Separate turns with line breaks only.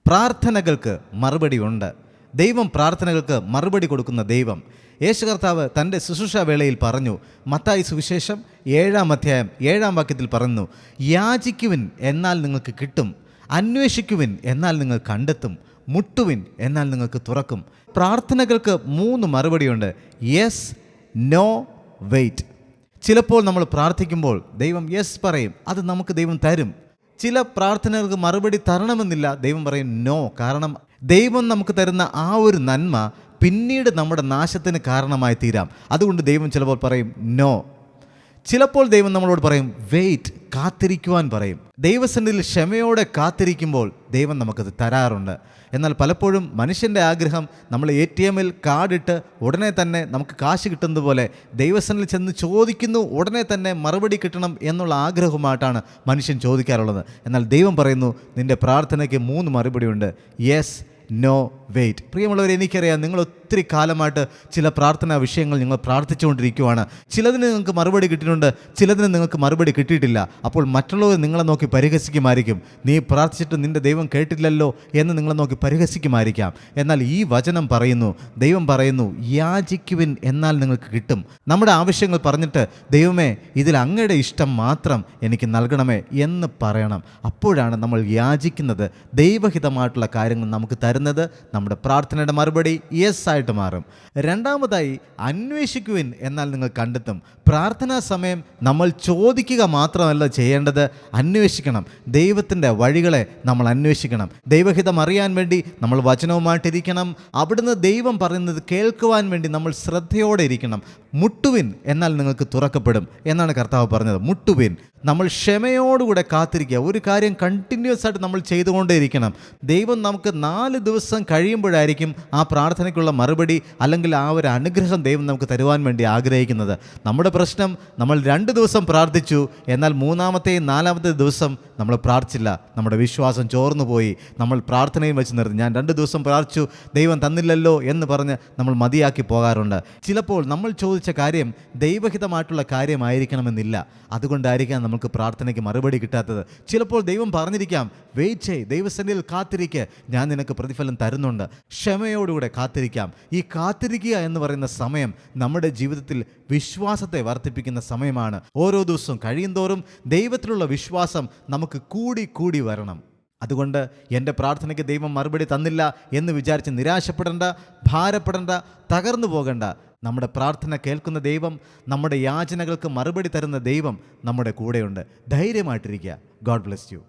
പ്രാർത്ഥനകൾക്ക് മറുപടിയുണ്ട്. ദൈവം പ്രാർത്ഥനകൾക്ക് മറുപടി കൊടുക്കുന്ന ദൈവം. യേശു കർത്താവ് തൻ്റെ ശുശ്രൂഷാ വേളയിൽ പറഞ്ഞു, മത്തായി സുവിശേഷം 7-ാം അധ്യായം 7-ാം വാക്യത്തിൽ പറയുന്നു, യാചിക്കുവിൻ എന്നാൽ നിങ്ങൾക്ക് കിട്ടും, അന്വേഷിക്കുവിൻ എന്നാൽ നിങ്ങൾ കണ്ടെത്തും, മുട്ടുവിൻ എന്നാൽ നിങ്ങൾക്ക് തുറക്കും. പ്രാർത്ഥനകൾക്ക് 3 മറുപടിയുണ്ട്. Yes, no, wait. ചിലപ്പോൾ നമ്മൾ പ്രാർത്ഥിക്കുമ്പോൾ ദൈവം യെസ് പറയും, അത് നമുക്ക് ദൈവം തരും. ചില പ്രാർത്ഥനകൾക്ക് മറുപടി തരണമെന്നില്ല, ദൈവം പറയും നോ. കാരണം ദൈവം നമുക്ക് തരുന്ന ആ ഒരു നന്മ പിന്നീട് നമ്മുടെ നാശത്തിന് കാരണമായി തീരാം. അതുകൊണ്ട് ദൈവം ചിലപ്പോൾ പറയും നോ. ചിലപ്പോൾ ദൈവം നമ്മളോട് പറയും വെയിറ്റ്, കാത്തിരിക്കുവാൻ പറയും. ദൈവസന്നിധിയിൽ ക്ഷമയോടെ കാത്തിരിക്കുമ്പോൾ ദൈവം നമുക്കത് തരാറുണ്ട്. എന്നാൽ പലപ്പോഴും മനുഷ്യൻ്റെ ആഗ്രഹം നമ്മൾ ATM-ൽ കാർഡിട്ട് ഉടനെ തന്നെ നമുക്ക് കാശ് കിട്ടുന്നത് പോലെ ദൈവസന്നിധിയിൽ ചെന്ന് ചോദിക്കുന്നു, ഉടനെ തന്നെ മറുപടി കിട്ടണം എന്നുള്ള ആഗ്രഹവുമായിട്ടാണ് മനുഷ്യൻ ചോദിക്കാറുള്ളത്. എന്നാൽ ദൈവം പറയുന്നു, നിൻ്റെ പ്രാർത്ഥനയ്ക്ക് 3 മറുപടിയുണ്ട്. Yes, no, wait. പ്രിയമുള്ളവർ, എനിക്കറിയാം നിങ്ങൾ ഒത്തിരി കാലമായിട്ട് ചില പ്രാർത്ഥനാ വിഷയങ്ങൾ നിങ്ങൾ പ്രാർത്ഥിച്ചുകൊണ്ടിരിക്കുകയാണ്. ചിലതിന് നിങ്ങൾക്ക് മറുപടി കിട്ടിയിട്ടുണ്ട്, ചിലതിന് നിങ്ങൾക്ക് മറുപടി കിട്ടിയിട്ടില്ല. അപ്പോൾ മറ്റുള്ളവർ നിങ്ങളെ നോക്കി പരിഹസിക്കുമായിരിക്കും. നീ പ്രാർത്ഥിച്ചിട്ട് നിൻ്റെ ദൈവം കേട്ടില്ലല്ലോ എന്ന് നിങ്ങളെ നോക്കി പരിഹസിക്കുമായിരിക്കാം. എന്നാൽ ഈ വചനം പറയുന്നു, ദൈവം പറയുന്നു, യാചിക്കുവിൻ എന്നാൽ നിങ്ങൾക്ക് കിട്ടും. നമ്മുടെ ആവശ്യങ്ങൾ പറഞ്ഞിട്ട് ദൈവമേ ഇതിൽ അങ്ങയുടെ ഇഷ്ടം മാത്രം എനിക്ക് നൽകണമേ എന്ന് പറയണം. അപ്പോഴാണ് നമ്മൾ യാചിക്കുന്നത്, ദൈവഹിതമായിട്ടുള്ള കാര്യങ്ങൾ നമുക്ക് തരുന്നത്. നമ്മുടെ പ്രാർത്ഥനയുടെ മറുപടി യെസ് ആയിട്ട് മാറും. രണ്ടാമതായി, അന്വേഷിക്കുവിൻ എന്നാൽ നിങ്ങൾ കണ്ടെത്തും. പ്രാർത്ഥനാ സമയം നമ്മൾ ചോദിക്കുക മാത്രമല്ല ചെയ്യേണ്ടത്, അന്വേഷിക്കണം. ദൈവത്തിൻ്റെ വഴികളെ നമ്മൾ അന്വേഷിക്കണം. ദൈവഹിതം അറിയാൻ വേണ്ടി നമ്മൾ വചനവുമായിട്ടിരിക്കണം. അവിടുന്ന് ദൈവം പറയുന്നത് കേൾക്കുവാൻ വേണ്ടി നമ്മൾ ശ്രദ്ധയോടെ ഇരിക്കണം. മുട്ടുവിൻ എന്നാൽ നിങ്ങൾക്ക് തുറക്കപ്പെടും എന്നാണ് കർത്താവ് പറഞ്ഞത്. മുട്ടുവിൻ. നമ്മൾ ക്ഷമയോടുകൂടെ കാത്തിരിക്കുക. ഒരു കാര്യം കണ്ടിന്യൂസ് ആയിട്ട് നമ്മൾ ചെയ്തുകൊണ്ടേയിരിക്കണം. ദൈവം നമുക്ക് 4 ദിവസം കഴിയുമ്പോഴായിരിക്കും ആ പ്രാർത്ഥനയ്ക്കുള്ള മറുപടി അല്ലെങ്കിൽ ആ ഒരു അനുഗ്രഹം ദൈവം നമുക്ക് തരുവാൻ വേണ്ടി ആഗ്രഹിക്കുന്നത്. നമ്മുടെ പ്രശ്നം, നമ്മൾ 2 ദിവസം പ്രാർത്ഥിച്ചു, എന്നാൽ 3-ാമത്തെയും 4-ാമത്തെ ദിവസം നമ്മൾ പ്രാർത്ഥിച്ചില്ല. നമ്മുടെ വിശ്വാസം ചോർന്നു പോയി. നമ്മൾ പ്രാർത്ഥനയും വെച്ച് നിർത്തി. ഞാൻ 2 ദിവസം പ്രാർത്ഥിച്ചു, ദൈവം തന്നില്ലല്ലോ എന്ന് പറഞ്ഞ് നമ്മൾ മതിയാക്കി പോകാറുണ്ട്. ചിലപ്പോൾ നമ്മൾ ചോദിച്ച കാര്യം ദൈവഹിതമായിട്ടുള്ള കാര്യമായിരിക്കണമെന്നില്ല. അതുകൊണ്ടായിരിക്കാം നമുക്ക് പ്രാർത്ഥനയ്ക്ക് മറുപടി കിട്ടാത്തത്. ചിലപ്പോൾ ദൈവം പറഞ്ഞിരിക്കാം, വെയിറ്റ് ചെയ്യ്, ദൈവസന്നിധിയിൽ കാത്തിരിക്കുക, ഞാൻ നിനക്ക് പ്രതിഫലം തരുന്നുണ്ട്. ക്ഷമയോടുകൂടെ കാത്തിരിക്കാം. ഈ കാത്തിരിക്കുക എന്ന് പറയുന്ന സമയം നമ്മുടെ ജീവിതത്തിൽ വിശ്വാസത്തെ വർദ്ധിപ്പിക്കുന്ന സമയമാണ്. ഓരോ ദിവസവും കഴിയുന്തോറും ദൈവത്തിലുള്ള വിശ്വാസം നമുക്ക് കൂടി വരണം. അതുകൊണ്ട് എൻ്റെ പ്രാർത്ഥനയ്ക്ക് ദൈവം മറുപടി തന്നില്ല എന്ന് വിചാരിച്ച് നിരാശപ്പെടേണ്ട, ഭാരപ്പെടേണ്ട, തകർന്നു പോകേണ്ട. നമ്മുടെ പ്രാർത്ഥന കേൾക്കുന്ന ദൈവം, നമ്മുടെ യാചനകൾക്ക് മറുപടി തരുന്ന ദൈവം നമ്മുടെ കൂടെയുണ്ട്. ധൈര്യമായിട്ടിരിക്കുക. God bless U.